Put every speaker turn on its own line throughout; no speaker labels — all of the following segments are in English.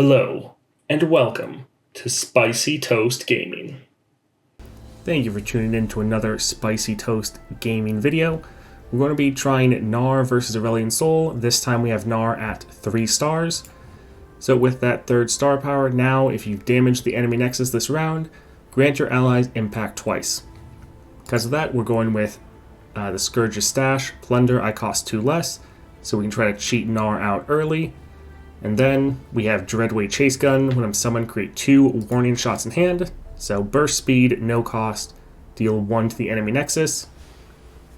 Hello, and welcome to Spicy Toast Gaming. Thank you for tuning in to another Spicy Toast Gaming video. We're going to be trying Gnar versus Aurelion Sol. This time we have Gnar at 3 stars. So with that 3rd star power, now if you've damaged the enemy nexus this round, grant your allies impact twice. Because of that, we're going with the Scourge's Stash. Plunder, I cost 2 less, so we can try to cheat Gnar out early. And then we have Dreadway Chase Gun. When I'm summoned, create 2 warning shots in hand. So burst speed, no cost, deal 1 to the enemy nexus.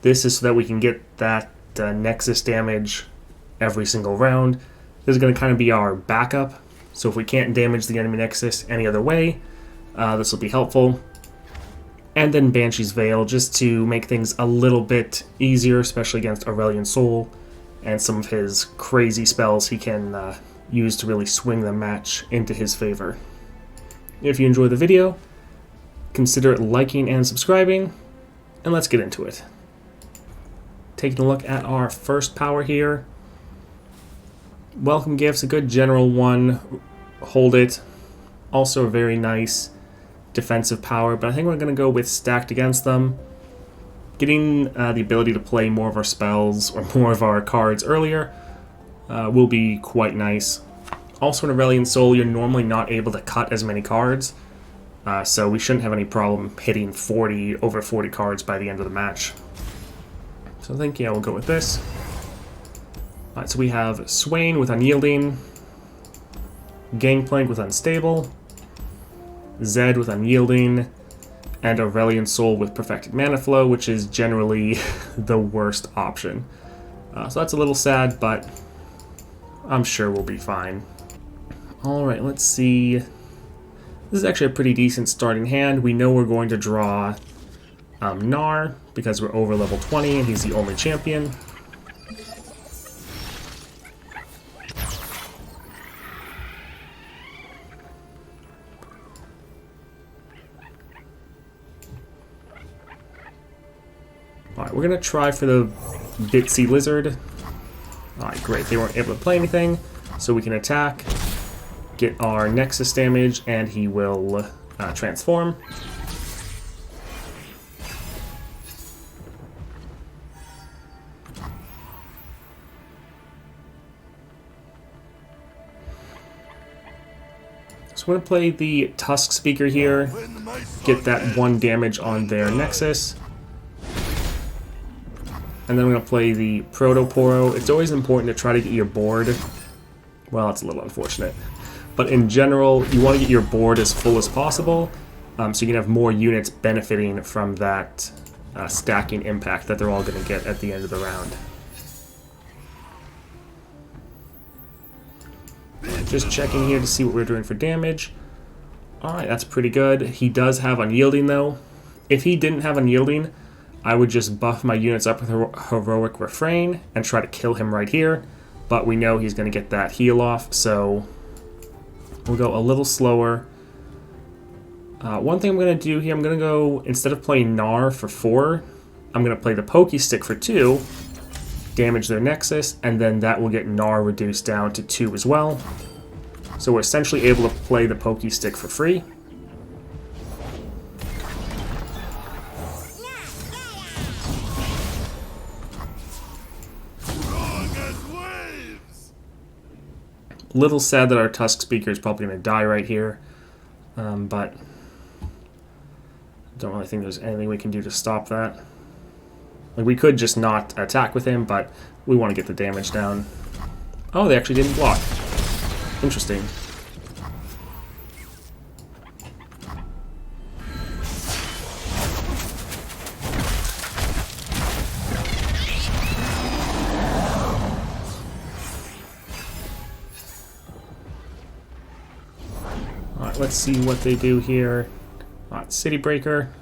This is so that we can get that nexus damage every single round. This is going to kind of be our backup. So if we can't damage the enemy nexus any other way, this will be helpful. And then Banshee's Veil, just to make things a little bit easier, especially against Aurelion Sol and some of his crazy spells he can use to really swing the match into his favor. If you enjoyed the video, consider liking and subscribing, and let's get into it. Taking a look at our first power here. Welcome Gifts, a good general one. Hold it. Also a very nice defensive power, but I think we're going to go with Stacked Against Them. Getting the ability to play more of our spells or more of our cards earlier will be quite nice. Also in Aurelion Sol, you're normally not able to cut as many cards, so we shouldn't have any problem hitting over 40 cards by the end of the match. So I think, yeah, we'll go with this. Alright, so we have Swain with Unyielding, Gangplank with Unstable, Zed with Unyielding, and Aurelion Sol with Perfected Mana Flow, which is generally the worst option. So that's a little sad, but I'm sure we'll be fine. Alright, let's see. This is actually a pretty decent starting hand. We know we're going to draw Gnar, because we're over level 20 and he's the only champion. Alright, we're going to try for the Bitsy Lizard. Alright, great. They weren't able to play anything, so we can attack, get our Nexus damage, and he will transform. So we're going to play the Tusk Speaker here, get that 1 damage on their Nexus. And then we're going to play the Protoporo. It's always important to try to get your board. Well, it's a little unfortunate. But in general, you want to get your board as full as possible, so you can have more units benefiting from that stacking impact that they're all going to get at the end of the round. Just checking here to see what we're doing for damage. Alright, that's pretty good. He does have Unyielding though. If he didn't have Unyielding, I would just buff my units up with Heroic Refrain and try to kill him right here. But we know he's going to get that heal off, so we'll go a little slower. One thing I'm going to do here, I'm going to go, instead of playing Gnar for 4, I'm going to play the Pokey Stick for 2, damage their Nexus, and then that will get Gnar reduced down to 2 as well. So we're essentially able to play the Pokey Stick for free. Little sad that our Tusk Speaker is probably going to die right here, but don't really think there's anything we can do to stop that. Like, we could just not attack with him, but we want to get the damage down. Oh, they actually didn't block. Interesting. Alright, let's see what they do here. Alright, City Breaker.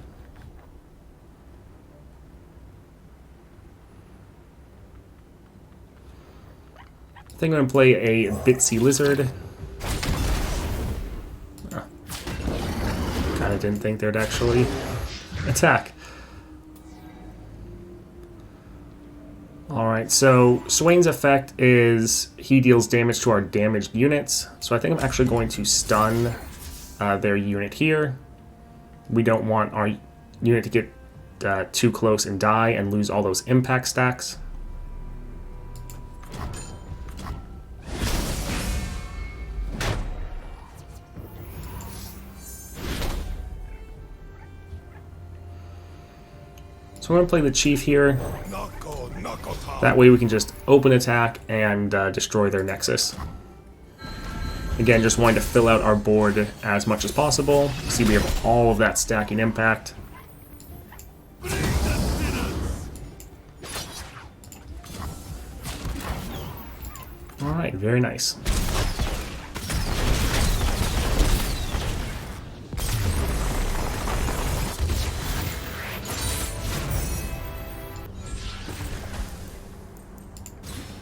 I think I'm going to play a Bitsy Lizard. Kind of didn't think they'd actually attack. Alright, so Swain's effect is he deals damage to our damaged units. So I think I'm actually going to stun their unit here. We don't want our unit to get too close and die and lose all those impact stacks. So I'm going to play the Chief here. That way we can just open attack and destroy their Nexus. Again, just wanting to fill out our board as much as possible. See, we have all of that stacking impact. Alright, very nice.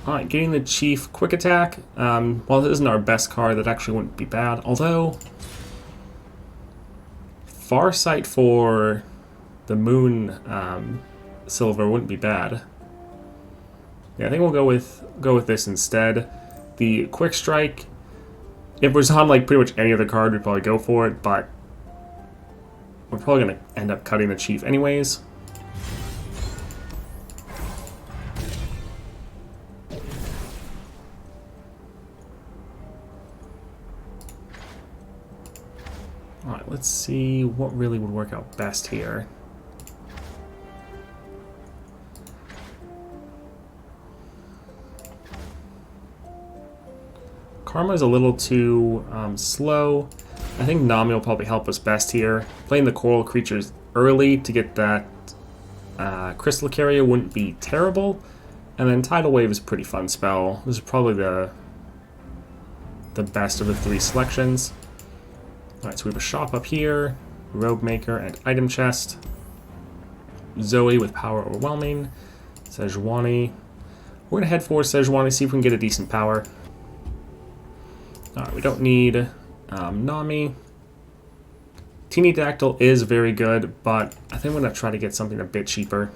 Alright, getting the Chief quick attack. While this isn't our best card, that actually wouldn't be bad. Although, Farsight for the Moon Silver wouldn't be bad. Yeah, I think we'll go with this instead. The Quick Strike, if it was on like pretty much any other card, we'd probably go for it, but we're probably going to end up cutting the Chief anyways. Alright, let's see what really would work out best here. Karma is a little too slow. I think Nami will probably help us best here. Playing the Coral Creatures early to get that Crystal Carrier wouldn't be terrible. And then Tidal Wave is a pretty fun spell. This is probably the best of the three selections. Alright, so we have a shop up here, Robe Maker, and Item Chest. Zoe with Power Overwhelming. Sejuani. We're going to head for Sejuani, see if we can get a decent power. Alright, we don't need Nami. Teeny Dactyl is very good, but I think I'm going to try to get something a bit cheaper.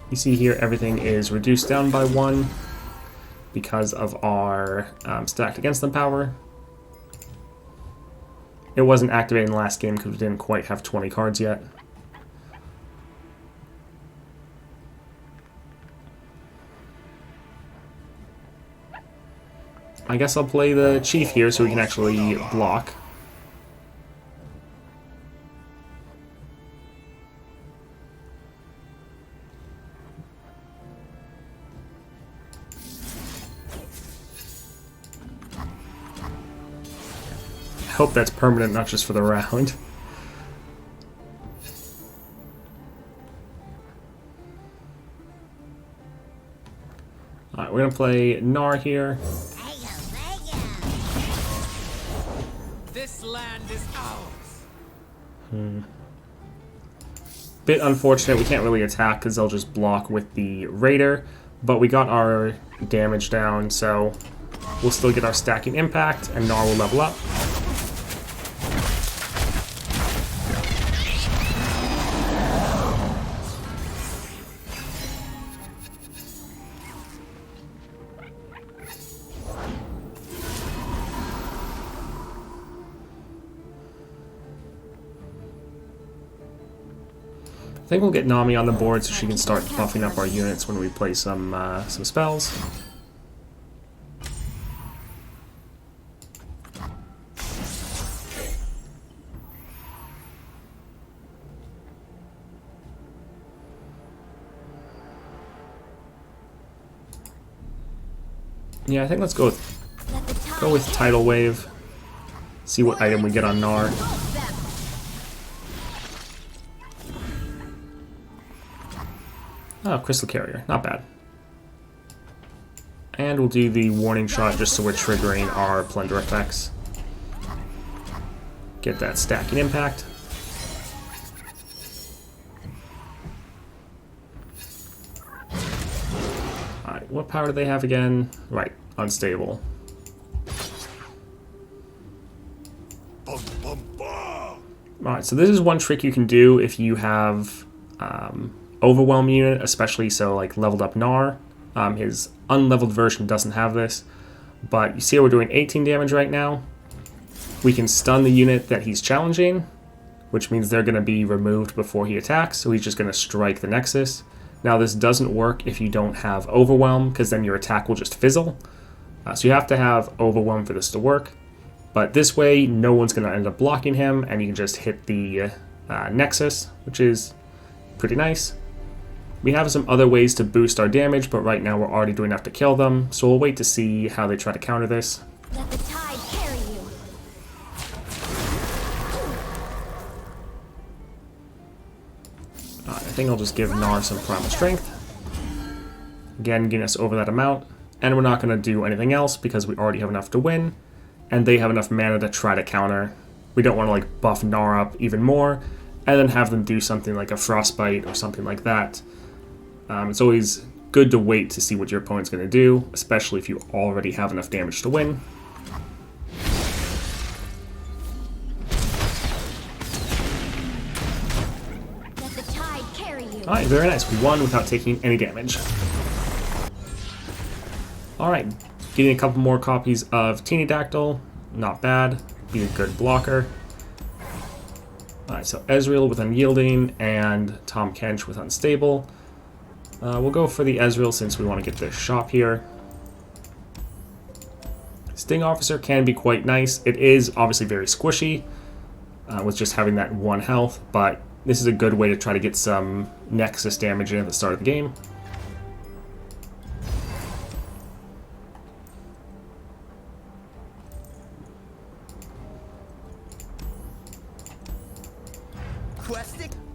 You see here everything is reduced down by 1 because of our stacked against them power. It wasn't activated in the last game because we didn't quite have 20 cards yet. I guess I'll play the Chief here so we can actually block. Hope that's permanent, not just for the round. Alright, we're gonna play Gnar here.
This land is ours.
Bit unfortunate, we can't really attack because they'll just block with the Raider, but we got our damage down, so we'll still get our stacking impact, and Gnar will level up. I think we'll get Nami on the board so she can start buffing up our units when we play some spells. Yeah, I think let's go with Tidal Wave. See what item we get on Gnar. Oh, Crystal Carrier. Not bad. And we'll do the warning shot just so we're triggering our Plunder effects. Get that stacking impact. Alright, what power do they have again? Right, unstable. Alright, so this is one trick you can do if you have Overwhelm unit, especially so like leveled up Gnar. His unleveled version doesn't have this, but you see how we're doing 18 damage right now? We can stun the unit that he's challenging, which means they're going to be removed before he attacks, so he's just going to strike the Nexus. Now this doesn't work if you don't have Overwhelm, because then your attack will just fizzle. So you have to have Overwhelm for this to work. But this way, no one's going to end up blocking him, and you can just hit the Nexus, which is pretty nice. We have some other ways to boost our damage, but right now we're already doing enough to kill them, so we'll wait to see how they try to counter this.
Let the tide carry you.
I think I'll just give Gnar some Primal Strength. Again, getting us over that amount. And we're not going to do anything else because we already have enough to win. And they have enough mana to try to counter. We don't want to like buff Gnar up even more. And then have them do something like a Frostbite or something like that. It's always good to wait to see what your opponent's going to do. Especially if you already have enough damage to win. Alright, very nice. We won without taking any damage. Alright, getting a couple more copies of Teeny-Dactyl. Not bad. Be a good blocker. Alright, so Ezreal with Unyielding and Tom Kench with Unstable. We'll go for the Ezreal since we want to get this shop here. Sting Officer can be quite nice. It is obviously very squishy with just having that 1 health, but this is a good way to try to get some Nexus damage in at the start of the game.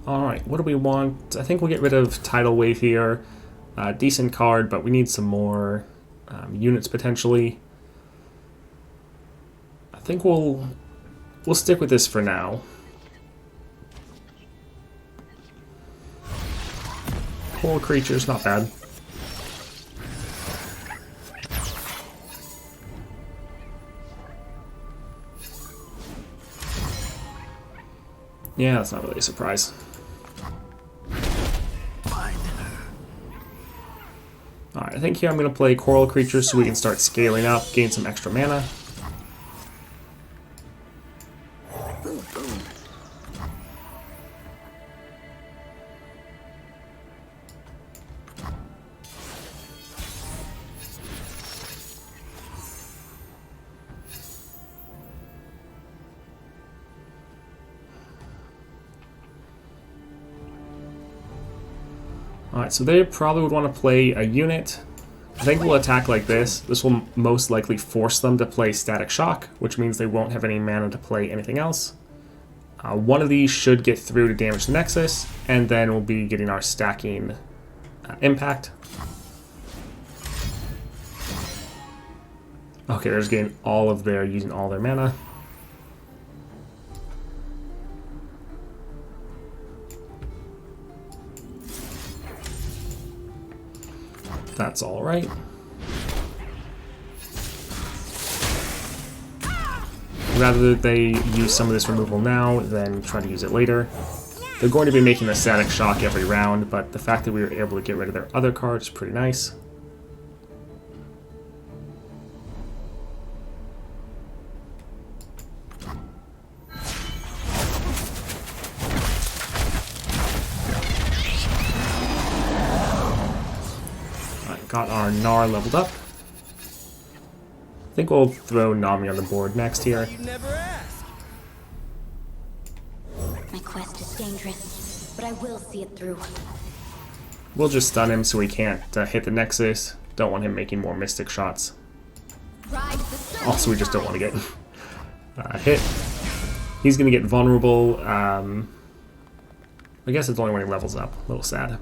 Alright, what do we want? I think we'll get rid of Tidal Wave here. Decent card, but we need some more units potentially. I think we'll stick with this for now. Coral Creatures, not bad. Yeah, that's not really a surprise. Alright, I think here I'm going to play Coral Creatures so we can start scaling up, gain some extra mana. Alright, so they probably would want to play a unit. I think we'll attack like this. This will most likely force them to play Static Shock, which means they won't have any mana to play anything else. One of these should get through to damage the Nexus, and then we'll be getting our stacking impact. Okay, they're just getting all of their, using all their mana. That's all right. Rather they use some of this removal now than try to use it later. They're going to be making a Static Shock every round, but the fact that we were able to get rid of their other card is pretty nice. Got our Gnar leveled up. I think we'll throw Nami on the board next here.
My quest is dangerous, but I will see it through.
We'll just stun him so he can't hit the Nexus. Don't want him making more Mystic shots. Also, we just don't want to get hit. He's going to get vulnerable. I guess it's only when he levels up. A little sad.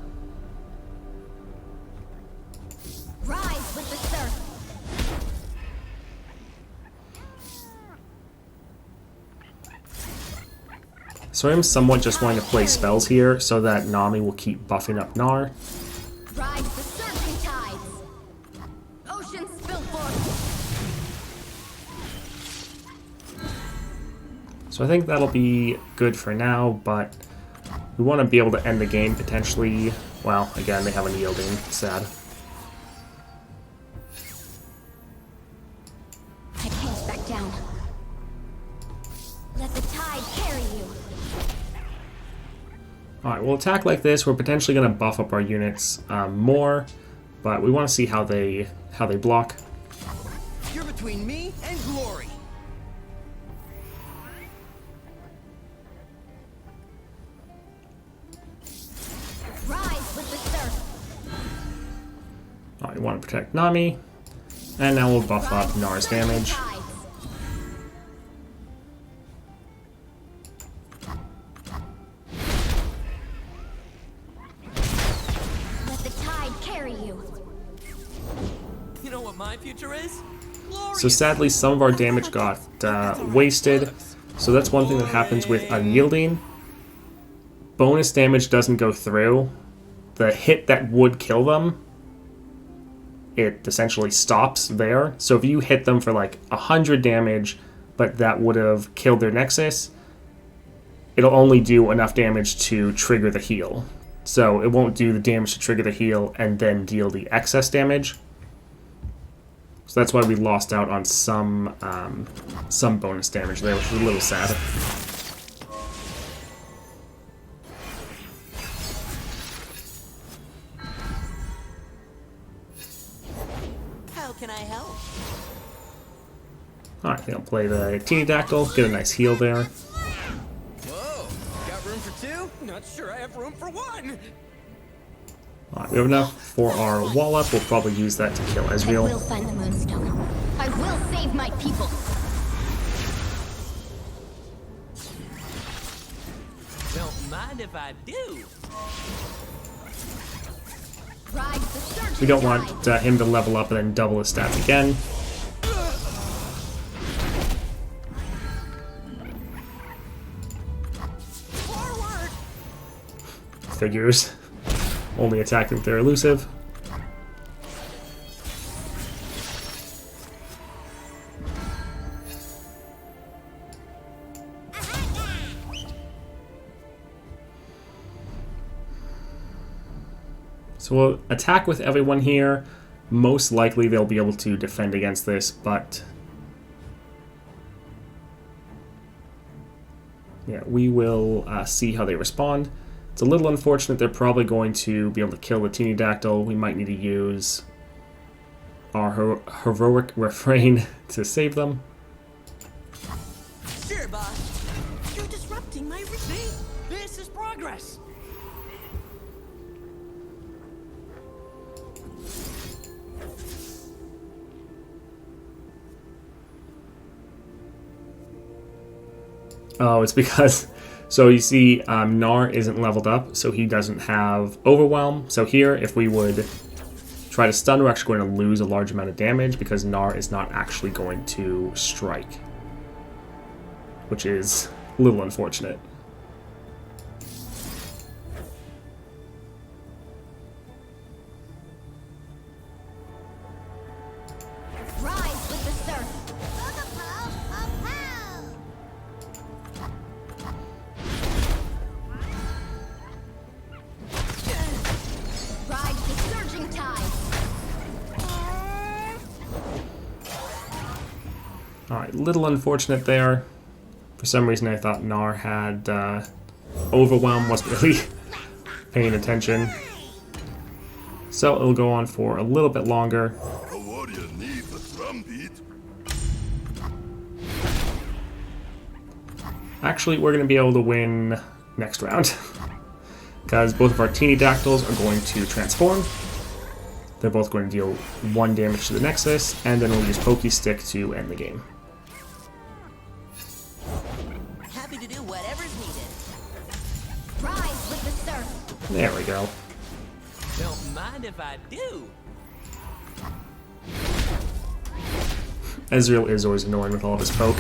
Rise with the surf.
So I'm somewhat just wanting to play spells here so that Nami will keep buffing up Gnar.
Rise the surfing tides.
So I think that'll be good for now, but we want to be able to end the game potentially. Well, again, they have an yielding. Sad.
I can't back down. Let the tide carry you.
Alright, we'll attack like this. We're potentially going to buff up our units more, but we want to see how they block.
You're between me and glory.
Rise with the surf.
Alright, we want to protect Nami, and now we'll buff up Gnar's damage.
Let the tide carry you.
You know what my future is?
So sadly, some of our damage got wasted. So that's one thing that happens with unyielding. Bonus damage doesn't go through. The hit that would kill them, it essentially stops there. So if you hit them for like 100 damage, but that would have killed their Nexus, it'll only do enough damage to trigger the heal. So it won't do the damage to trigger the heal and then deal the excess damage. So that's why we lost out on some bonus damage there, which was a little sad.
How can I help?
Alright, I'll play the Teeny Dactyl, get a nice heal there.
Whoa, got room for two? Not sure I have room for one.
Alright, we have enough for our wall up. We'll probably use that to kill
I will
Ezreal.
find the Moonstone. I will save my people.
Don't mind if I do.
Ride the surging
We don't
tide.
want him to level up and then double his stats again.
Forward.
Figures. Only attacking if they're elusive. So we'll attack with everyone here. Most likely they'll be able to defend against this, but yeah, we will see how they respond. It's a little unfortunate. They're probably going to be able to kill the Teeny Dactyl. We might need to use our heroic refrain to save them.
Sure, boss. You're disrupting my routine. This is progress.
Oh, it's because, so you see, Gnar isn't leveled up, so he doesn't have Overwhelm. So here, if we would try to stun, we're actually going to lose a large amount of damage because Gnar is not actually going to strike, which is a little unfortunate.
Rise with the surf. Ride the surging tide.
Alright, little unfortunate there. For some reason I thought Gnar had Overwhelm, wasn't really paying attention. So it'll go on for a little bit longer.
A warrior needs a drum beat.
Actually, we're going to be able to win next round. Because both of our Teeny Dactyls are going to transform. They're both going to deal 1 damage to the Nexus, and then we'll use Pokey Stick to end the game.
Happy to do whatever's needed.
Rise with the surf.
There we go.
Don't mind if I do.
Ezreal is always annoying with all of his poke.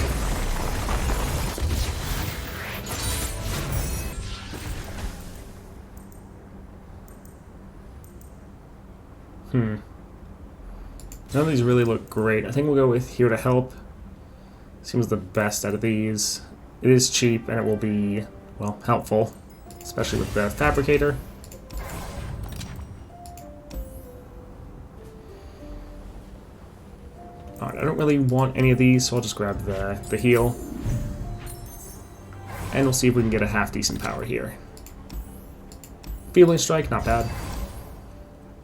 None of these really look great. I think we'll go with Here to Help. Seems the best out of these. It is cheap, and it will be, well, helpful, especially with the Fabricator. Alright, I don't really want any of these, so I'll just grab the heal. And we'll see if we can get a half-decent power here. Feeling Strike, not bad.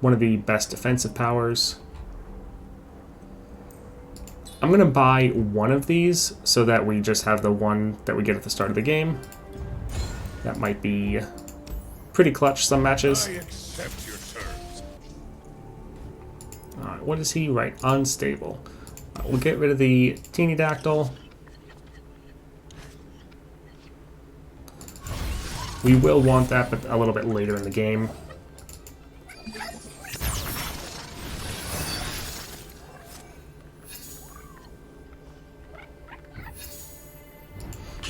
One of the best defensive powers. I'm going to buy one of these so that we just have the one that we get at the start of the game. That might be pretty clutch some matches.
I accept your terms.
Alright, what is he? Right, unstable. We'll get rid of the Teeny Dactyl. We will want that, but a little bit later in the game.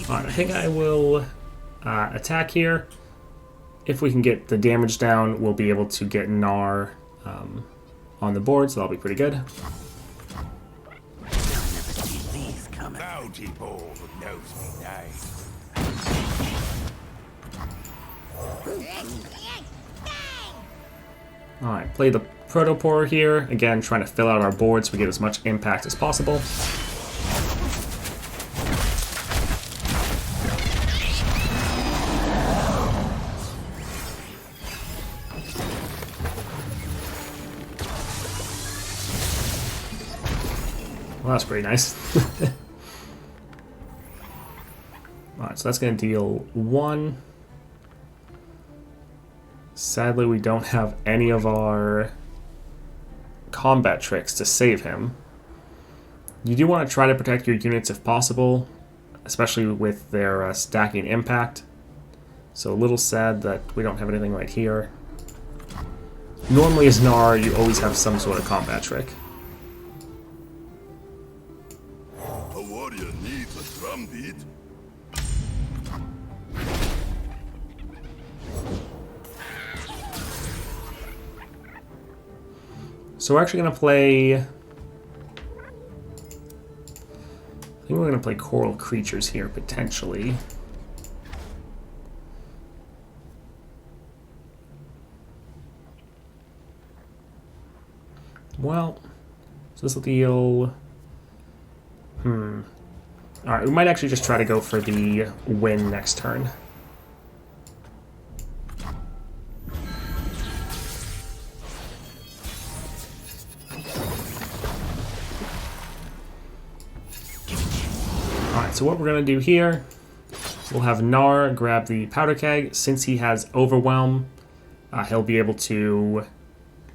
Alright, I think I will attack here. If we can get the damage down, we'll be able to get Gnar on the board, so that'll be pretty good.
Bounty Bowl knows me nice.
Alright, play the Protopore here. Again, trying to fill out our board so we get as much impact as possible. Well, that's pretty nice. Alright, so that's going to deal 1. Sadly, we don't have any of our combat tricks to save him. You do want to try to protect your units if possible, especially with their stacking impact. So a little sad that we don't have anything right here. Normally as Gnar, you always have some sort of combat trick.
A warrior needs a drum beat.
So we're actually going to play... I think we're going to play Coral Creatures here, potentially. Well, so this will deal... Alright, we might actually just try to go for the win next turn. So what we're going to do here, we'll have Gnar grab the Powder Keg. Since he has Overwhelm, he'll be able to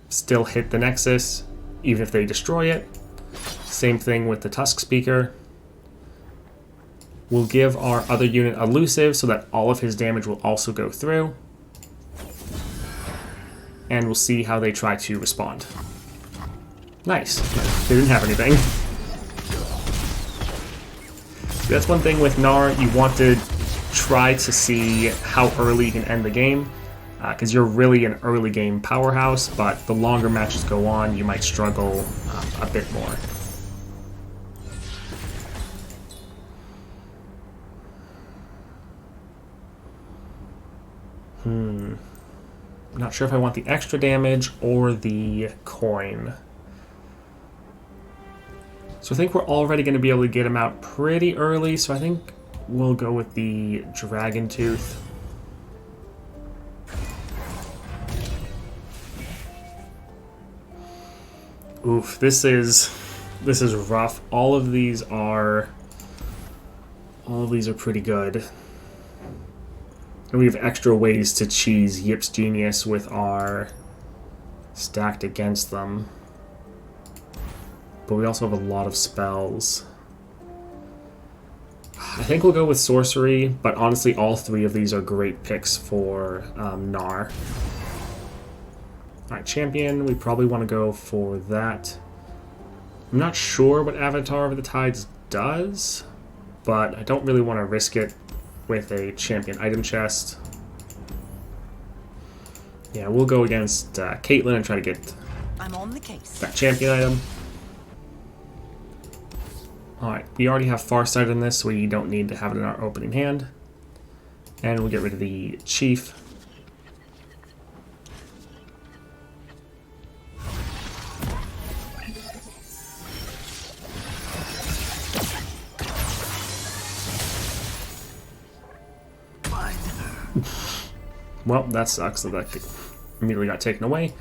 still hit the Nexus, even if they destroy it. Same thing with the Tusk Speaker. We'll give our other unit Elusive so that all of his damage will also go through. And we'll see how they try to respond. Nice. They didn't have anything. That's one thing with Gnar, you want to try to see how early you can end the game, because you're really an early game powerhouse, but the longer matches go on, you might struggle a bit more. I'm not sure if I want the extra damage or the coin. So I think we're already going to be able to get him out pretty early, so I think we'll go with the Dragon Tooth. Oof, this is rough. All of these are pretty good. And we have extra ways to cheese Yip's Genius with our stacked against them. But we also have a lot of spells. I think we'll go with Sorcery, but honestly all 3 of these are great picks for Gnar. Alright, Champion, we probably want to go for that. I'm not sure what Avatar of the Tides does, but I don't really want to risk it with a Champion item chest. Yeah, we'll go against Caitlyn and try to get
I'm on the case.
that Champion item. Alright, we already have Farsight in this, so we don't need to have it in our opening hand. And we'll get rid of the Chief. Well, that sucks that that immediately got taken away.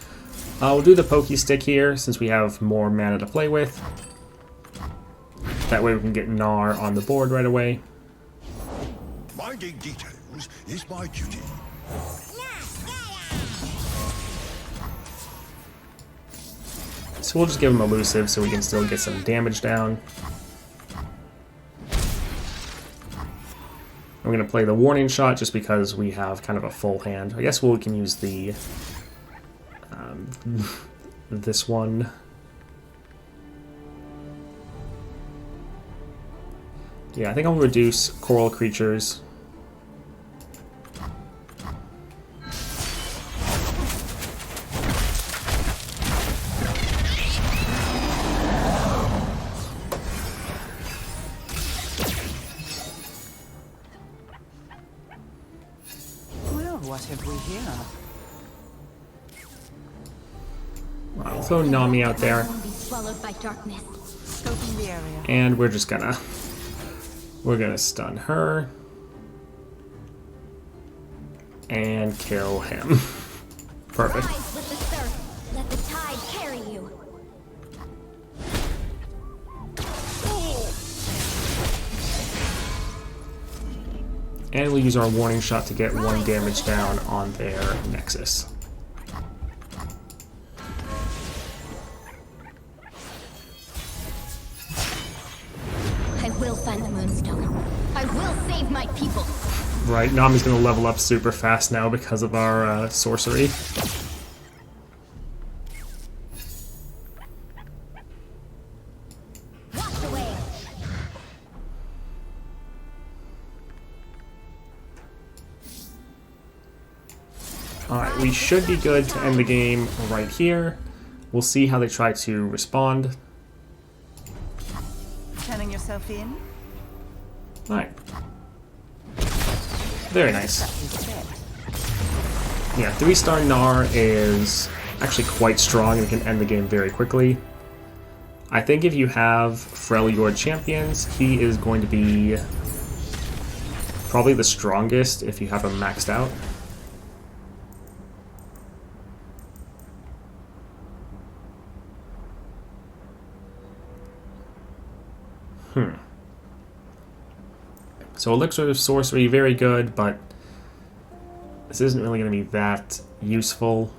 We'll do the Pokey Stick here, since we have more mana to play with. That way we can get Gnar on the board right away.
Minding details is my duty.
So we'll just give him Elusive so we can still get some damage down. I'm going to play the Warning Shot just because we have kind of a full hand. I guess we can use the this one. Yeah, I think I'll reduce Coral Creatures.
Well, what have we here?
I'll throw Nami out there.
Won't be swallowed by darkness.
Scoping the area.
And we're just gonna... We're gonna stun her. And kill him. Perfect.
Rise with the surf. Let the tide carry you.
And we'll use our Warning Shot to get 1 damage down on their Nexus.
I will find the Moonstone. I will save my people.
Right, Nami's gonna level up super fast now because of our sorcery.
Wash away.
Alright, we should be good to end the game right here. We'll see how they try to respond.
Turning yourself in?
Alright. Very nice. Yeah, 3-star Gnar is actually quite strong and can end the game very quickly. I think if you have Freljord champions, he is going to be probably the strongest if you have him maxed out. So Elixir of Sorcery, very good, but this isn't really going to be that useful.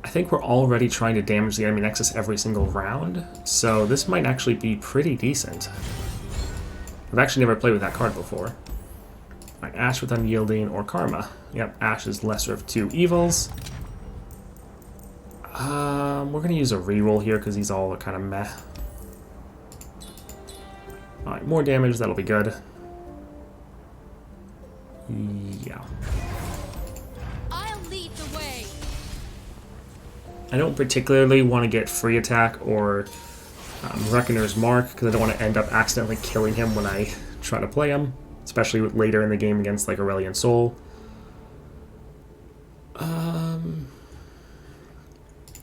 I think we're already trying to damage the enemy Nexus every single round, so this might actually be pretty decent. I've actually never played with that card before. Like Ash with Unyielding or Karma. Yep, Ash is lesser of 2 evils. We're going to use a reroll here because these all are kind of meh. Alright, more damage, that'll be good. Yeah.
I'll lead the way.
I don't particularly want to get free attack or Reckoner's Mark because I don't want to end up accidentally killing him when I try to play him, especially later in the game against like Aurelion Sol.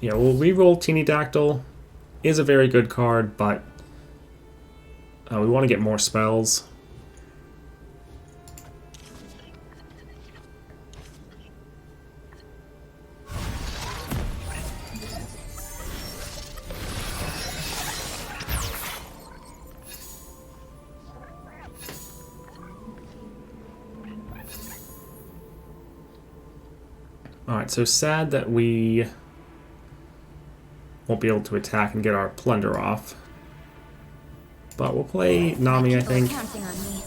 Yeah, we'll reroll Teeny Dactyl. Is a very good card, but we want to get more spells. Alright, so sad that we won't be able to attack and get our plunder off. But we'll play Nami, I think.
Counting on me.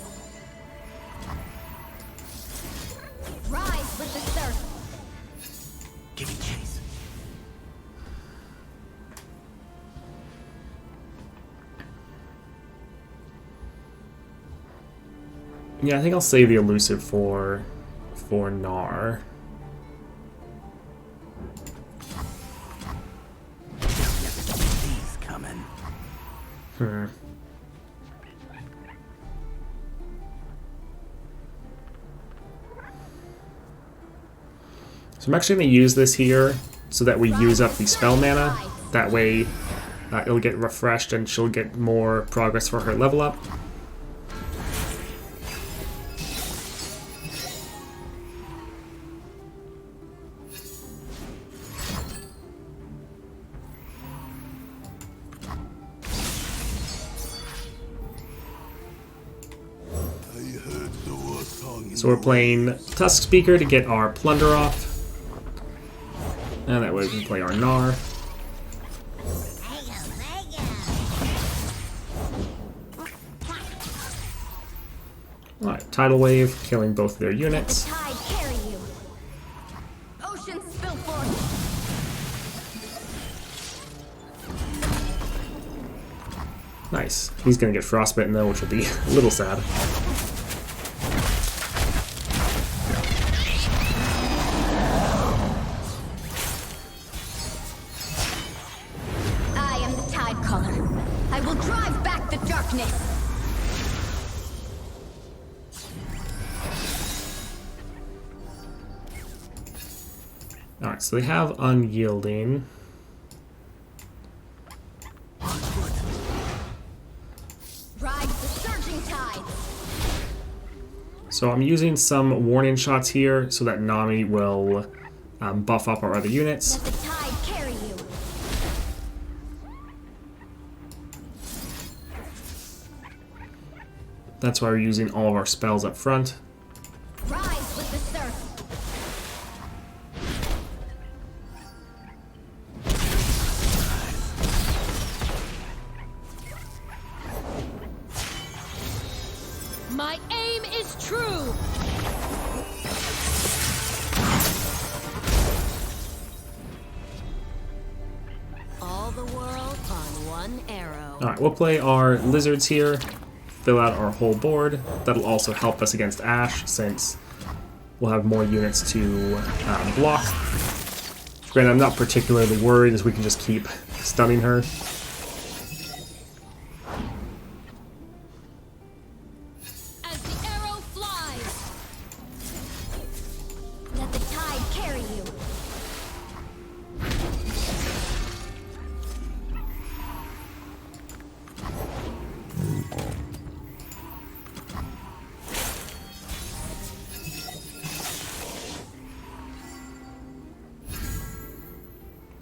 Rise with the surf.
Give it chase.
Yeah, I think I'll save the elusive for Gnar. So I'm actually going to use this here so that we use up the spell mana. That way it'll get refreshed and she'll get more progress for her level up. So we're playing Tusk Speaker to get our Plunder off. And that way we can play our Gnar. Alright, Tidal Wave, killing both their units.
Let the tide carry you. Ocean spill forth.
Nice. He's gonna get frostbitten though, which will be a little sad.
I am the tide caller. I will drive back the darkness.
Alright, so they have Unyielding.
Ride the surging tide.
So I'm using some warning shots here so that Nami will buff up our other units.
Let the tide carry you.
That's why we're using all of our spells up front.
Rise with the surf.
My aim is true. All the world on one arrow.
Alright, we'll play our lizards here, fill out our whole board. That'll also help us against Ashe, since we'll have more units to block. Granted, I'm not particularly worried, as we can just keep stunning her.
As the arrow flies.
Let the tide carry you.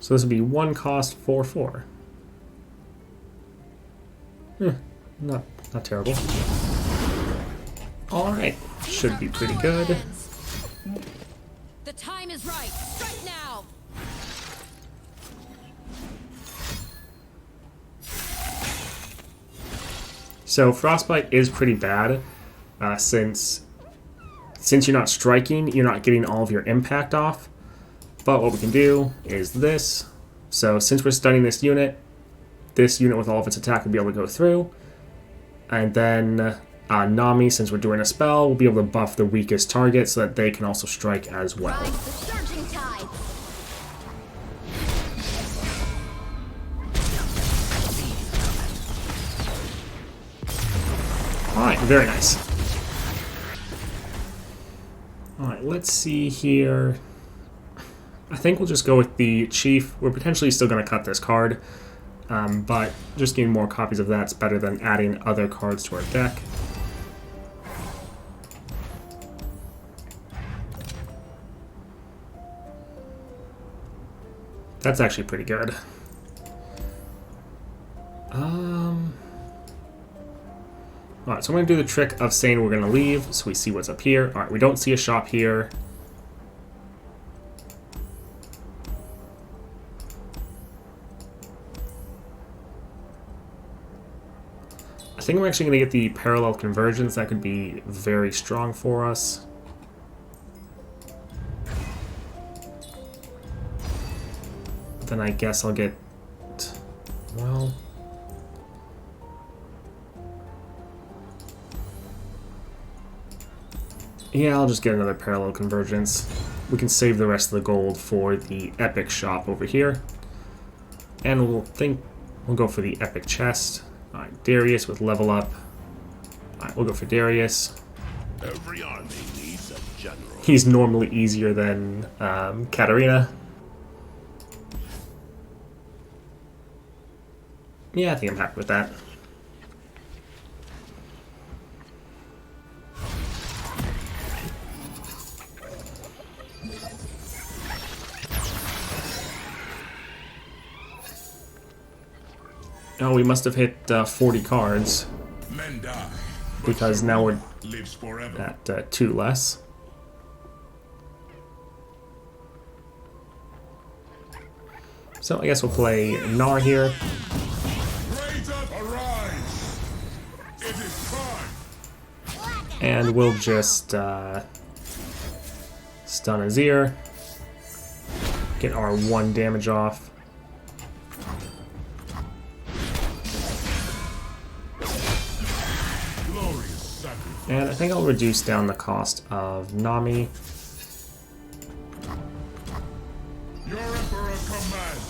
So this would be 1 cost 4/4. Not terrible. Alright, should be pretty good.
The time is right. Strike now.
So Frostbite is pretty bad, since you're not striking, you're not getting all of your impact off. But what we can do is this. So since we're stunning this unit with all of its attack will be able to go through. And then Nami, since we're doing a spell, will be able to buff the weakest target so that they can also strike as well.
Ride the surging tide.
Alright, very nice. Alright, let's see here. I think we'll just go with the Chief. We're potentially still going to cut this card, but just getting more copies of that's better than adding other cards to our deck. That's actually pretty good. Alright, so I'm going to do the trick of saying we're going to leave, so we see what's up here. Alright, we don't see a shop here. I think I'm actually going to get the parallel conversions. That could be very strong for us. Then I guess I'll get... well... yeah, I'll just get another parallel convergence. We can save the rest of the gold for the epic shop over here. And we'll go for the epic chest. Alright, Darius with level up. Alright, we'll go for Darius.
Every army needs a general.
He's normally easier than Katarina. Yeah, I think I'm happy with that. Oh, we must have hit 40 cards.
Men die,
Because now we're
lives forever.
at 2 less. So I guess we'll play Gnar here.
Raise up, arise! It is time.
And we'll just stun his ear. Get our 1 damage off.
Glorious sacrifice.
And I think I'll reduce down the cost of Nami.
Your emperor commands.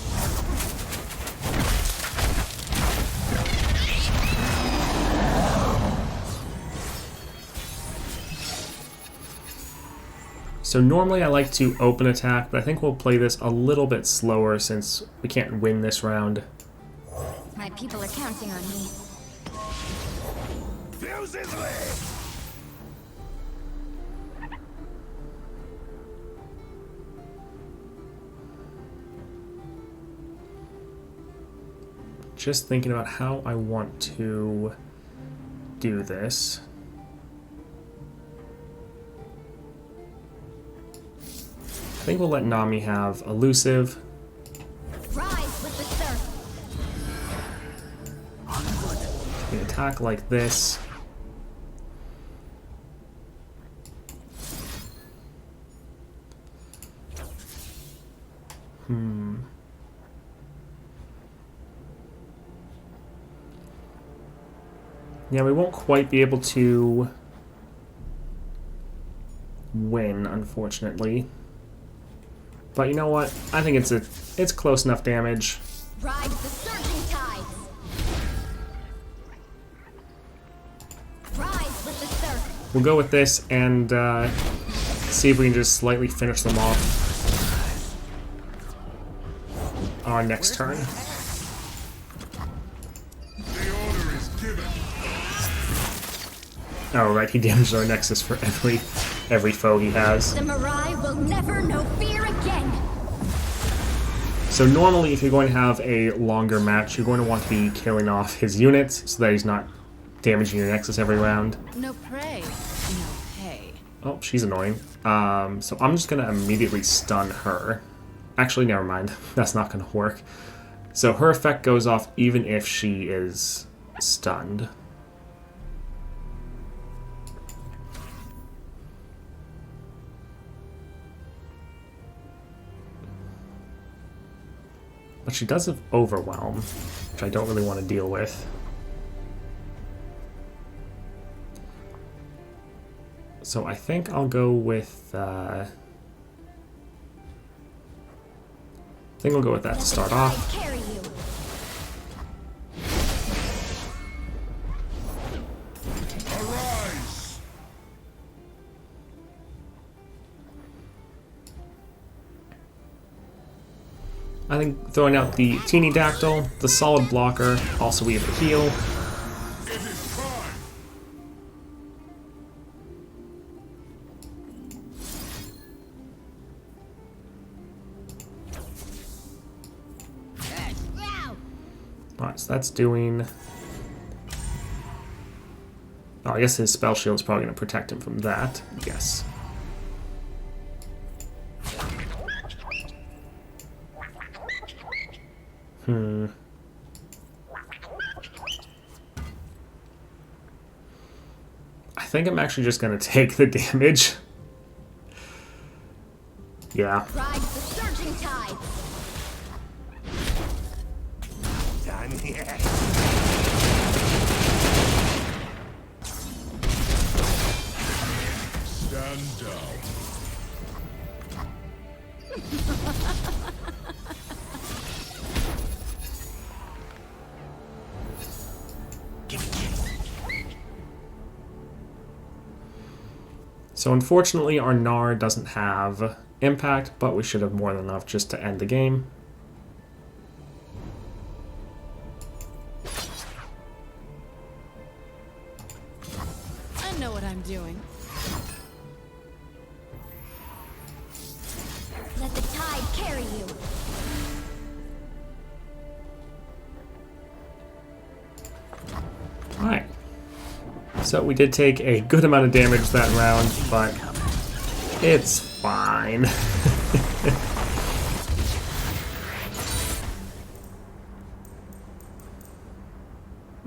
So normally I like to open attack, but I think we'll play this a little bit slower since we can't win this round.
My people are counting on me.
Fuse his leg.
Just thinking about how I want to do this. I think we'll let Nami have elusive.
Rise with the surf.
We attack like this. Yeah, we won't quite be able to win, unfortunately. But you know what? I think it's close enough damage.
Ride the surging tides. Rise with the surf.
We'll go with this and see if we can just slightly finish them off our next turn.
The order is given.
Oh right, he damages our Nexus for every foe he has.
The Mirai will never know fear again.
So normally if you're going to have a longer match, you're going to want to be killing off his units so that he's not damaging your Nexus every round.
No prey, no pay.
Oh, she's annoying. So I'm just going to immediately stun her. Actually, never mind. That's not going to work. So her effect goes off even if she is stunned. But she does have Overwhelm, which I don't really want to deal with. So I think I'll go with... I think we'll go with that to start off.
Carry you.
Arise!
I think throwing out the Teeny Dactyl, the solid blocker, also we have the heal.
It is time.
Alright, so that's doing... Oh, I guess his spell shield is probably going to protect him from that. Yes. I think I'm actually just going to take the damage. Yeah.
Ride the surging tides.
Done yet. Stand down.
So unfortunately our Gnar doesn't have impact, but we should have more than enough just to end the game.
I know what I'm doing.
Let the tide carry you.
Alright. So we did take a good amount of damage that round, but it's fine.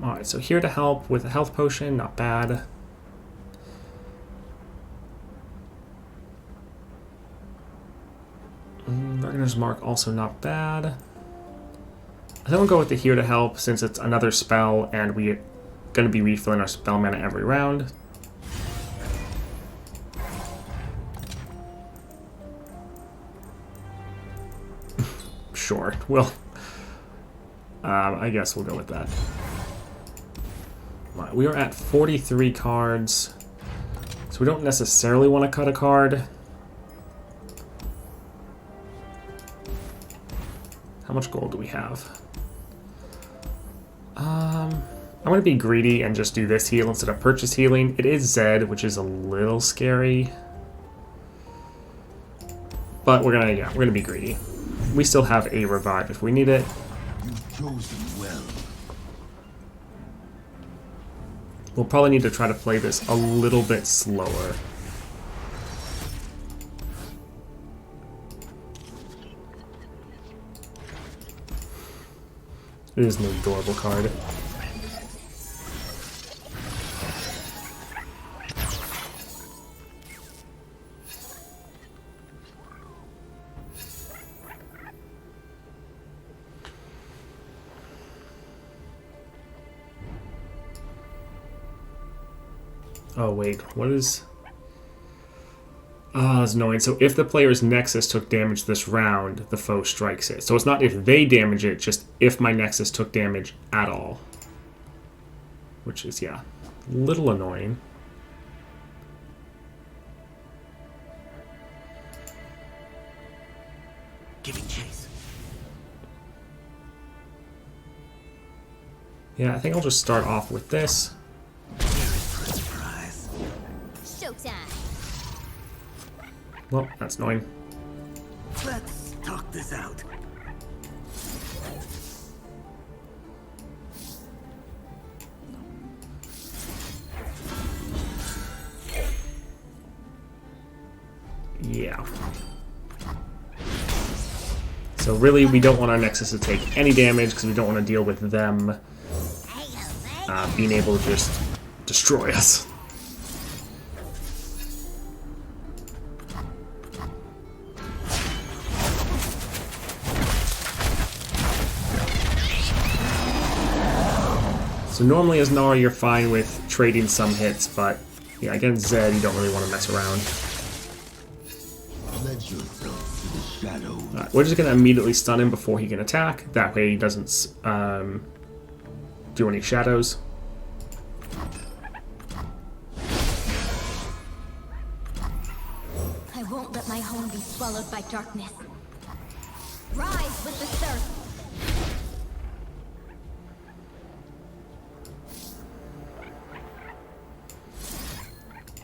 Alright, so here to help with a health potion, not bad. Reckoner's Mark, also not bad. I think we'll go with the here to help since it's another spell and we're going to be refilling our spell mana every round. Sure, well, I guess we'll go with that. Right, we are at 43 cards, so we don't necessarily want to cut a card. How much gold do we have? I'm going to be greedy and just do this heal instead of purchase healing. It is Zed, which is a little scary. But we're gonna be greedy. We still have a revive if we need it.
You've chosen well.
We'll probably need to try to play this a little bit slower. It is an adorable card. Oh wait, what is... Ah, that's annoying. So if the player's Nexus took damage this round, the foe strikes it. So it's not if they damage it, just if my Nexus took damage at all. Which is, yeah, a little annoying.
Giving chase.
Yeah, I think I'll just start off with this.
Showtime.
Well, that's annoying.
Let's talk this out.
Yeah. So really, we don't want our Nexus to take any damage because we don't want to deal with them being able to just destroy us. So normally as Gnar, you're fine with trading some hits, but yeah, against Zed, you don't really want to mess around.
Pledge yourself to the shadows.
Right, we're just going to immediately stun him before he can attack. That way he doesn't do any shadows.
I won't let my home be swallowed by darkness. Rise with the surf.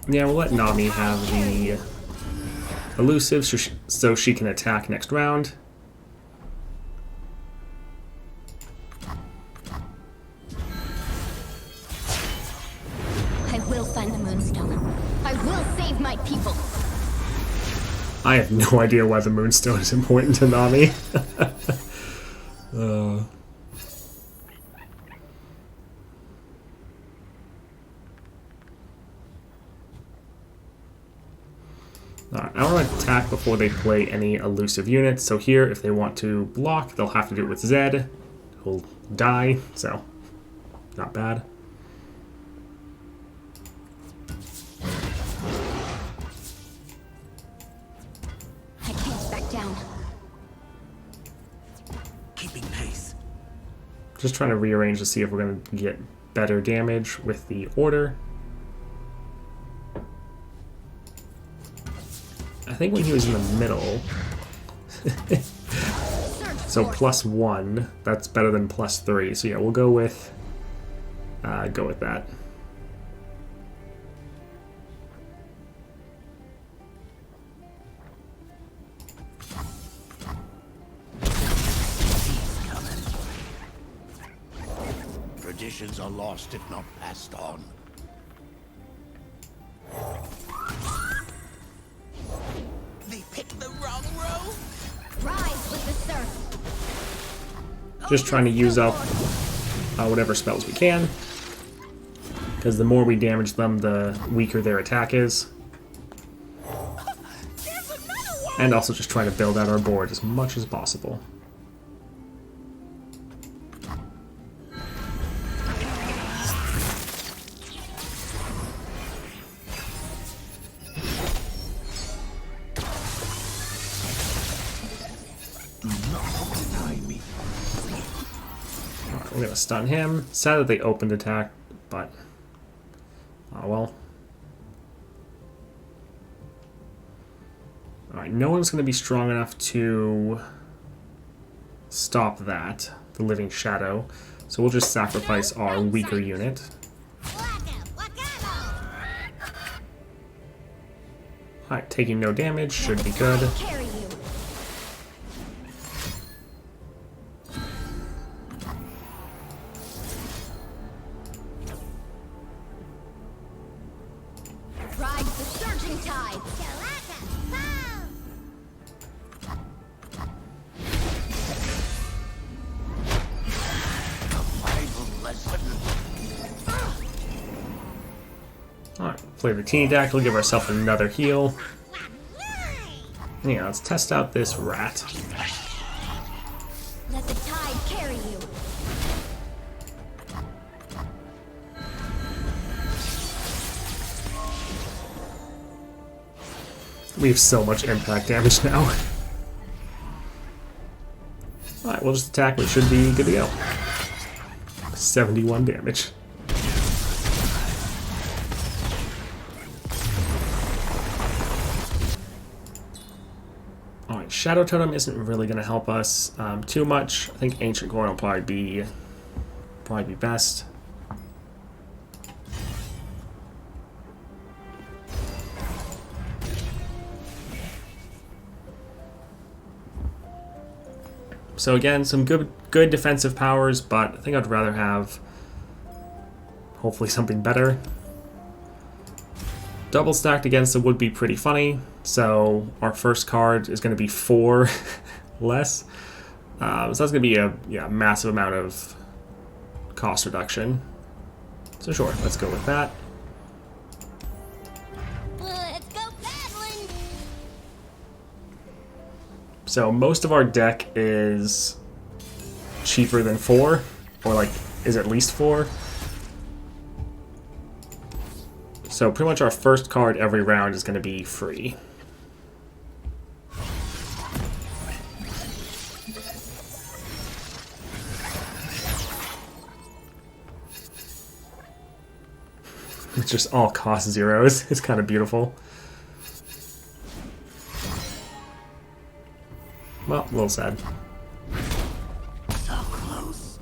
Yeah, we'll let Nami have the elusive so she can attack next round.
I will find the Moonstone. I will save my people.
I have no idea why the Moonstone is important to Nami. Alright, I want to attack before they play any elusive units. So here, if they want to block, they'll have to do it with Zed, who'll die, so not bad.
I can't back down.
Keeping pace.
Just trying to rearrange to see if we're going to get better damage with the order. I think when he was in the middle. So +1, that's better than +3. So yeah, we'll go with that.
Traditions are lost if not passed on.
They picked the wrong row?
Rise with the surf.
Just trying to use up whatever spells we can, because the more we damage them, the weaker their attack is. And also just trying to build out our board as much as possible. We're gonna stun him. Sad that they opened attack, but oh well. Alright, no one's gonna be strong enough to stop that, the Living Shadow. So we'll just sacrifice our weaker unit. Alright, taking no damage should be good.
Carry you. Ride the surging tide.
Alright, play the teeny deck, we'll give ourselves another heal. Yeah, let's test out this rat.
Let the tide carry you.
We have so much impact damage now. Alright, we'll just attack, we should be good to go. 71 damage. Alright, Shadow Totem isn't really going to help us too much. I think Ancient Gore will probably be best. So again, some good defensive powers, but I think I'd rather have hopefully something better. Double stacked against it would be pretty funny. So our first card is going to be 4 less. So that's going to be a massive amount of cost reduction. So sure, let's go with that.
Let's go paddling.
So most of our deck is cheaper than 4, or like is at least 4. So pretty much our first card every round is going to be free. It's just all cost zeros. It's kind of beautiful. Well, a little sad.
So close.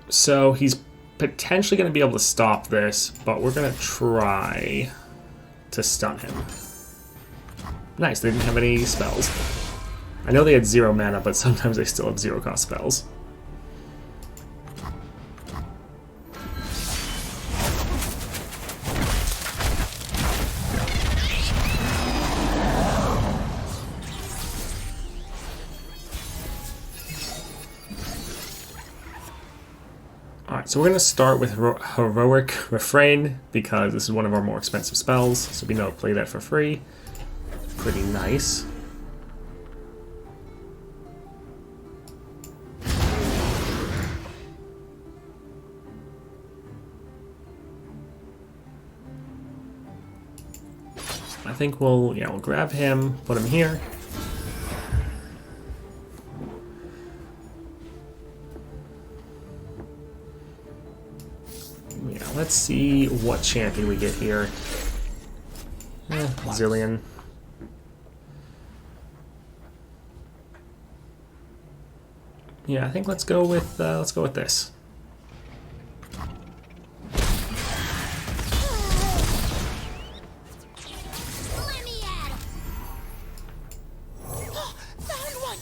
So he's potentially going to be able to stop this, but we're going to try to stun him. Nice, they didn't have any spells. I know they had 0 mana, but sometimes they still have 0 cost spells. Alright, so we're going to start with Heroic Refrain, because this is one of our more expensive spells, so we know to play that for free. Pretty nice. think we'll, yeah, we'll grab him, put him here. Yeah, let's see what champion we get here. Zillion. Yeah, I think let's go with this.
Let me at him.
Found one!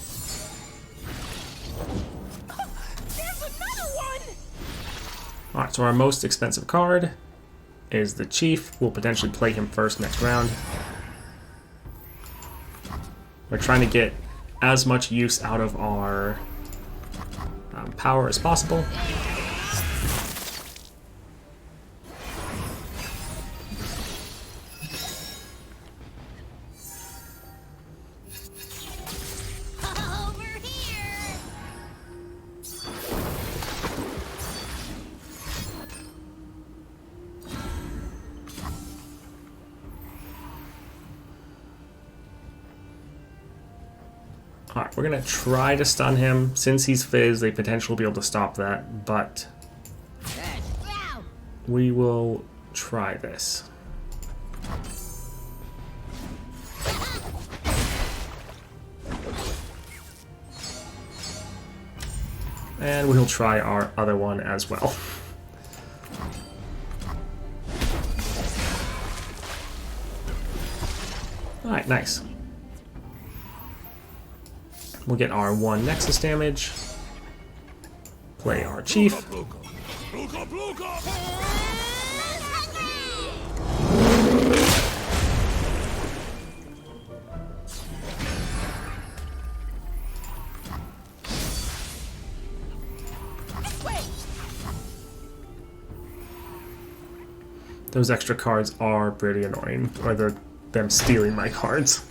There's another one!
Alright, so our most expensive card is the Chief. We'll potentially play him first next round. We're trying to get as much use out of our power as possible.
Over here.
Alright, we're gonna try to stun him. Since he's Fizz, they potentially will be able to stop that, but
Wow.
we will try this. And we'll try our other one as well. Alright, nice. We'll get our 1 Nexus damage. Play our Chief. Those extra cards are pretty annoying, or them stealing my cards.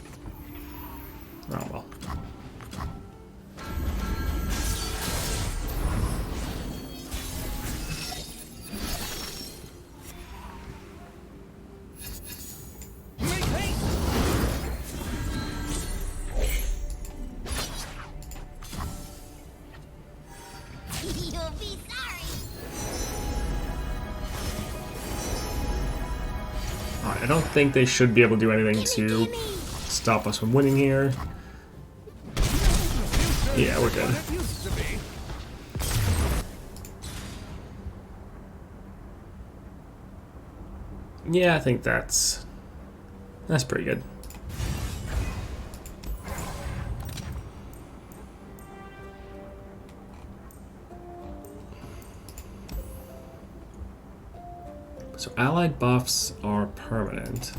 Oh well.
You'll be sorry.
Alright, I don't think they should be able to do anything to stop us from winning here. Yeah, we're good.
It used to be.
Yeah, I think that's pretty good. So allied buffs are permanent.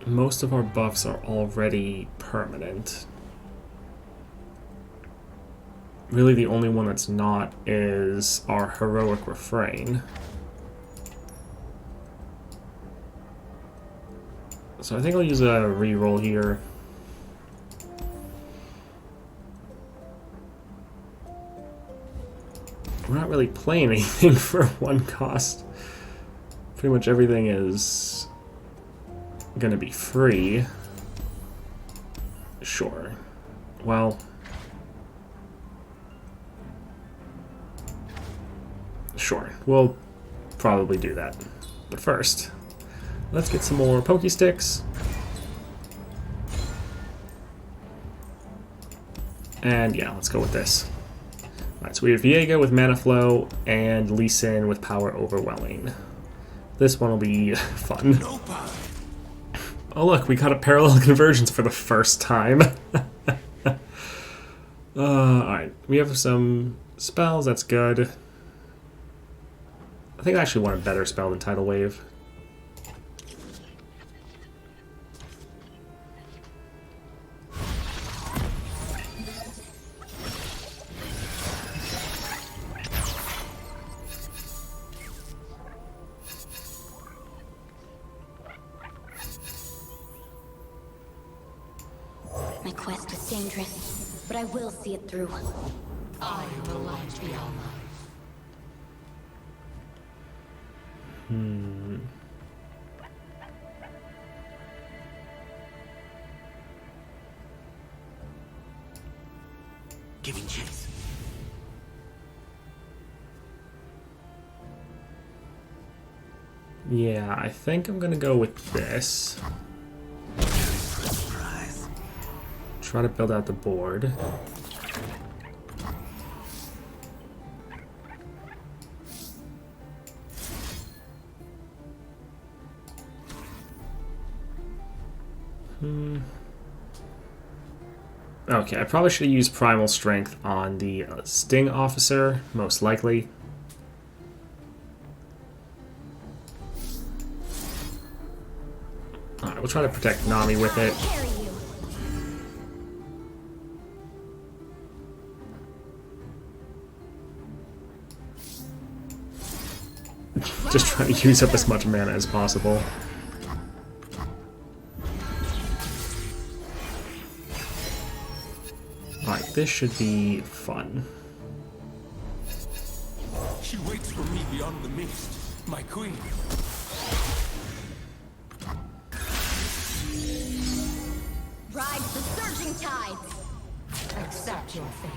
Most of our buffs are already permanent. Really the only one that's not is our heroic refrain. So I think I'll use a reroll here. We're not really playing anything for 1 cost. Pretty much everything is gonna be free. Sure. Well, sure. We'll probably do that. But first, let's get some more Poke Sticks. And yeah, let's go with this. Alright, so we have Viego with Mana Flow and Lee Sin with Power Overwhelming. This one will be fun. Oh look, we got a parallel convergence for the first time. Alright, we have some spells, that's good. I think I actually want a better spell than Tidal Wave.
My quest is dangerous, but I will see it through.
I am the light beyond life.
Giving chase.
Yeah, I think I'm gonna go with this.
Surprise.
Try to build out the board. Okay, I probably should have used Primal Strength on the Sting Officer, most likely. Alright, we'll try to protect Nami with it.
Carry you.
Just trying to use up as much mana as possible. Alright, this should be fun.
She waits for me beyond the mist, my queen.
Ride the surging tides.
Accept your fate.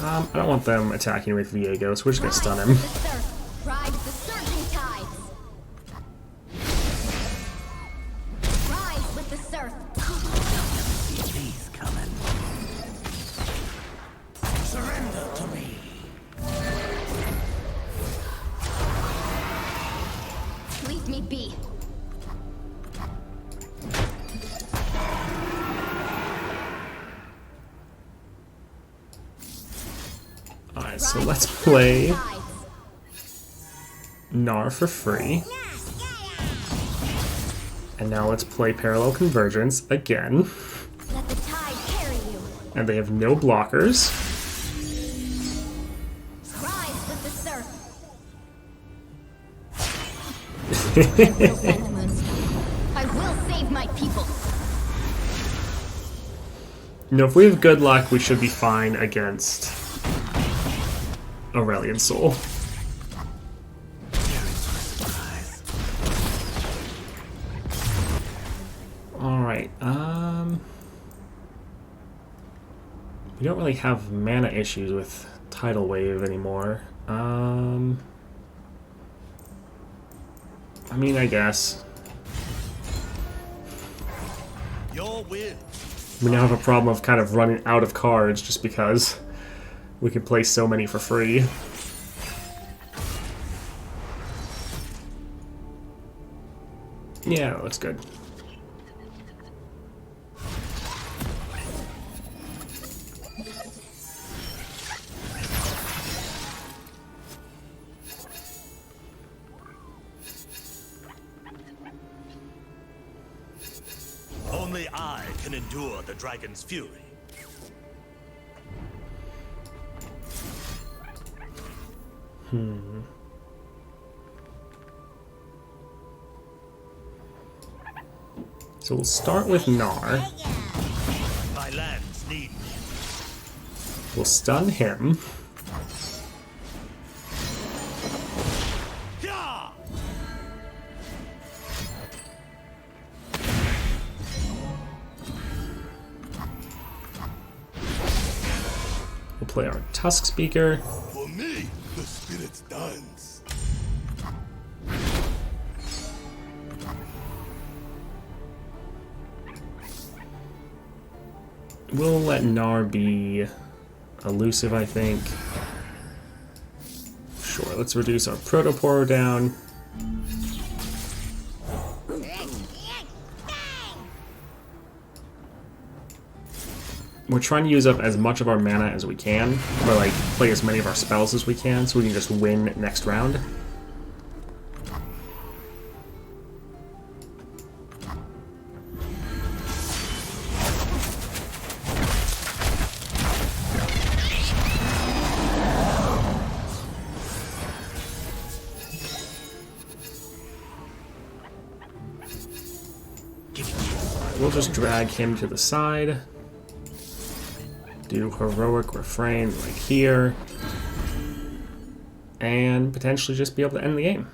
I don't want them attacking with Viego, so we're just gonna stun him.
The surf. Ride the surging tides. Rise with the surf.
He's coming. Surrender to me.
Leave me be.
Alright, so let's play Gnar for free. And now let's play Parallel Convergence again.
Let the tide carry you.
And they have no blockers.
Rise with the surf. I will find the moonstone. I will save my people.
You know, if we have good luck, we should be fine against Aurelian Soul. Alright, we don't really have mana issues with Tidal Wave anymore. I mean, I guess.
Your win.
We now have a problem of kind of running out of cards just because we can play so many for free. Yeah, that looks good.
Only I can endure the dragon's fury.
So we'll start with Gnar.
My lands need me.
We'll stun him.
Yeah!
We'll play our Tusk Speaker.
For me, the spirit dance.
We'll let Gnar be elusive, I think. Sure, let's reduce our Protoporo down. We're trying to use up as much of our mana as we can, or like play as many of our spells as we can, so we can just win next round. We'll just drag him to the side. Do Heroic Refrain right here. and potentially just be able to end the game.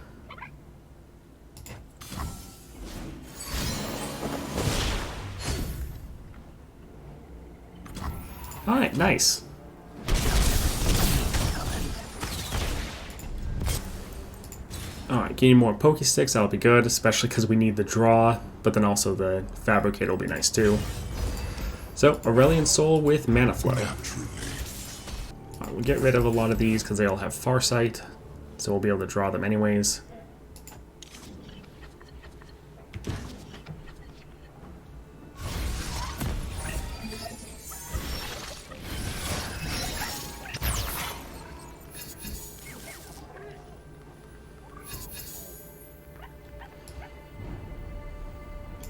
Alright, nice. Alright, getting more Poke Sticks, that'll be good, especially because we need the draw, but then also the Fabricator will be nice too. So, Aurelion Soul with Mana Flow. Alright, we'll get rid of a lot of these because they all have Farsight, so we'll be able to draw them anyways.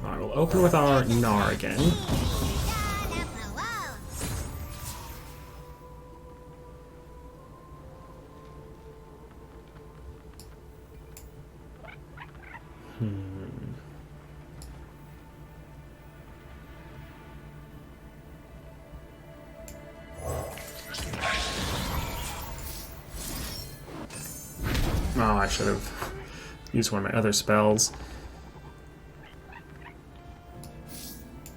Alright, we'll open with our Gnar again. Oh, I should have used one of my other spells.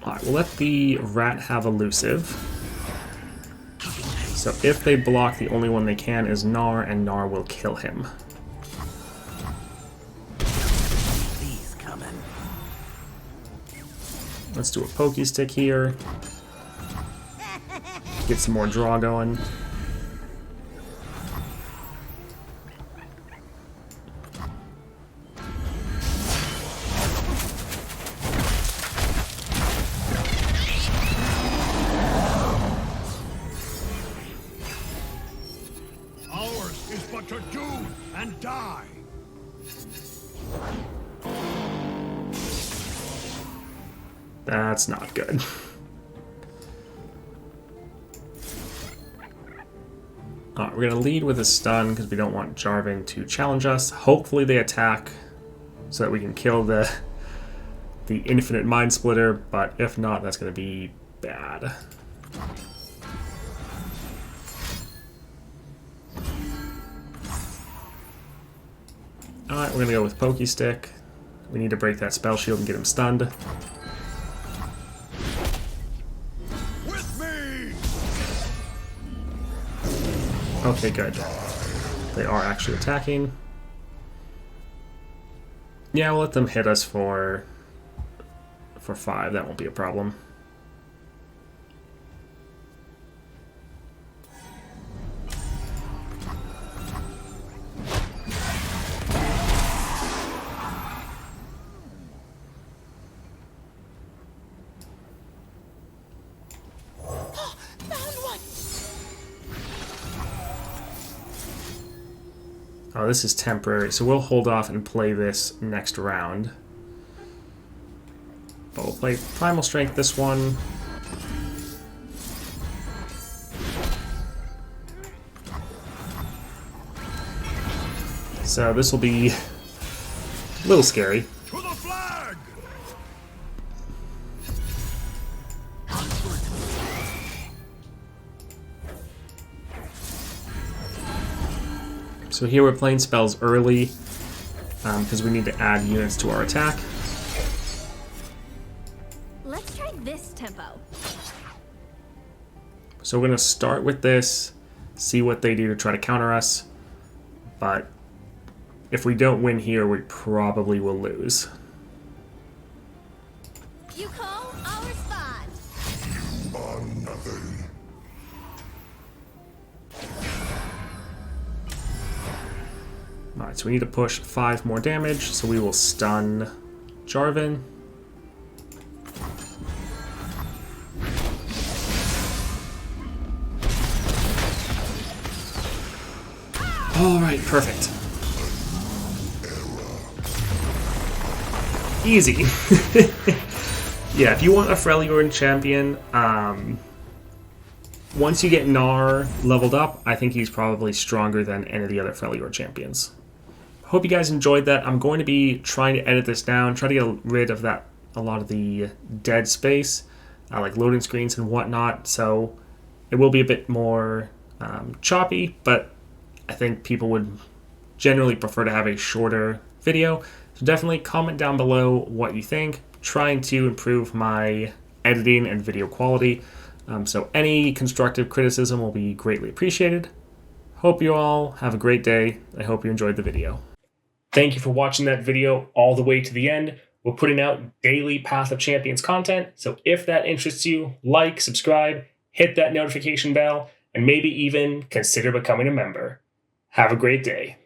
Alright, we'll let the rat have elusive. So if they block, the only one they can is Gnar, and Gnar will kill him.
He's coming.
Let's do a Poke Stick here. Get some more draw going.
Ours is but to do and die.
That's not good. Alright, we're going to lead with a stun because we don't want Jarvan to challenge us. Hopefully they attack so that we can kill the infinite Mind Splitter, but if not, that's going to be bad. Alright, we're going to go with Poke Stick. We need to break that spell shield and get him stunned.
With me.
Okay, good. They are actually attacking. Yeah, we'll let them hit us for 5. That won't be a problem. Oh, this is temporary, so we'll hold off and play this next round. But we'll play Primal Strength this one. So this will be a little scary.
To the flag.
So here we're playing spells early because we need to add units to our attack.
Let's try this tempo.
So we're going to start with this, see what they do to try to counter us, but if we don't win here, we probably will lose.
You call our spot.
On nothing.
Alright, so we need to push 5 more damage, so we will stun Jarvan. Alright, perfect. Easy. Yeah, if you want a Freljord champion, once you get Gnar leveled up, I think he's probably stronger than any of the other Freljord champions. Hope you guys enjoyed that. I'm going to be trying to edit this down, try to get rid of a lot of the dead space, like loading screens and whatnot, so it will be a bit more choppy, but I think people would generally prefer to have a shorter video. So definitely comment down below what you think. Trying to improve my editing and video quality. So any constructive criticism will be greatly appreciated. Hope you all have a great day. I hope you enjoyed the video. Thank you for watching that video all the way to the end. We're putting out daily Path of Champions content, so if that interests you, like, subscribe, hit that notification bell, and maybe even consider becoming a member. Have a great day.